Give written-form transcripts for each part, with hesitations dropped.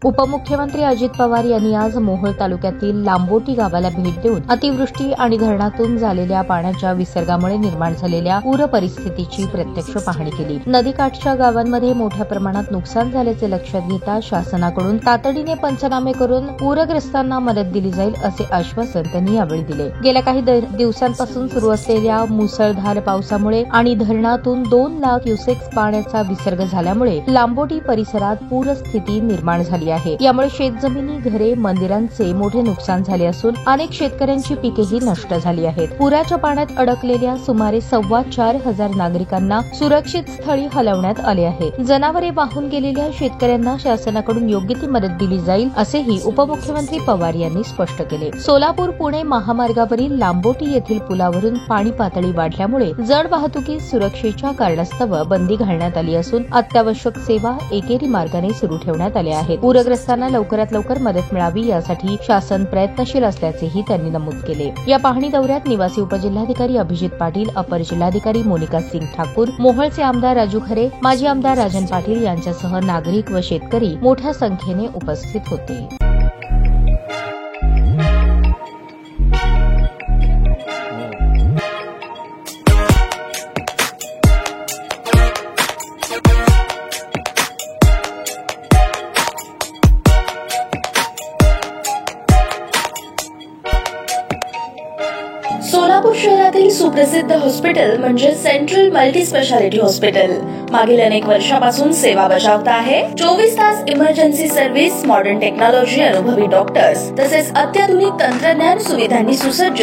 उपमुख्यमंत्री अजित पवार यांनी आज मोहोळ तालुक्यातील लांबोटी गावाला भेट देऊन अतिवृष्टी आणि धरणातून झालेल्या पाण्याच्या विसर्गामुळे निर्माण झालेल्या पूर परिस्थितीची प्रत्यक्ष पाहणी केली। नदीकाठच्या गावांमध्ये मोठ्या प्रमाणात नुकसान झाल्याचे लक्षात घेता शासनाकडून तातडीने पंचनामे करून पूरग्रस्तांना मदत दिली जाईल असे आश्वासन त्यांनी यावेळी दिले। गेल्या काही दिवसांपासून सुरू असलेल्या मुसळधार पावसामुळे आणि धरणातून 2 लाख क्युसेक्स पाण्याचा विसर्ग झाल्यामुळे लांबोटी परिसरात पूरस्थिती निर्माण झाली आहे। यामुळे शेतजमिनी, घरे, मंदिरांचे मोठे नुकसान झाले असून अनेक शेतकऱ्यांची पिकेही नष्ट झाली आहेत। पुराच्या पाण्यात अडकलेल्या सुमारे 4,2500 नागरिकांना सुरक्षित स्थळी हलवण्यात आले आहे। जनावरे वाहून गेलेल्या शेतकऱ्यांना शासनाकडून योग्य ती मदत दिली जाईल असेही उपमुख्यमंत्री पवार यांनी स्पष्ट केले। सोलापूर-पुणे महामार्गावरील लांबोटी येथील पुलावरून पाणी पातळी वाढल्यामुळे जड वाहतुकीस सुरक्षेच्या कारणास्तव बंदी घालण्यात आली असून अत्यावश्यक सेवा एकेरी मार्गाने सुरू ठेवण्यात आल्या आहेत। पूरग्रस्तांना लवकरात लवकर मदत मिळावी यासाठी शासन प्रयत्नशील असल्याचेही त्यांनी नमूद केले। या पाहणी दौऱ्यात निवासी उपजिल्हाधिकारी अभिजित पाटील, अपर जिल्हाधिकारी मोनिका सिंग ठाकूर, मोहोळचे आमदार राजू खरे, माजी आमदार राजन पाटील यांच्यासह नागरिक व शेतकरी मोठ्या संख्येने उपस्थित होते। सोलापूर शहरातील सुप्रसिद्ध हॉस्पिटल म्हणजे सेंट्रल मल्टी स्पेशालिटी हॉस्पिटल मागील अनेक वर्षापासून सेवा बजावत आहे। 24 तास इमर्जन्सी सर्व्हिस, मॉडर्न टेक्नॉलॉजी, अनुभवी डॉक्टर्स तसेच अत्याधुनिक तंत्रज्ञान सुविधांनी सुसज्ज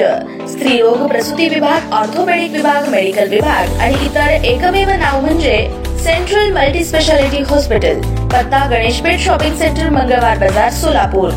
स्त्रीरोग, प्रसूती विभाग, ऑर्थोपेडिक विभाग, मेडिकल विभाग आणि इतर एकमेव नाव म्हणजे सेंट्रल मल्टी स्पेशालिटी हॉस्पिटल। पत्ता: गणेशपेठ शॉपिंग सेंटर, मंगळवार बाजार, सोलापूर।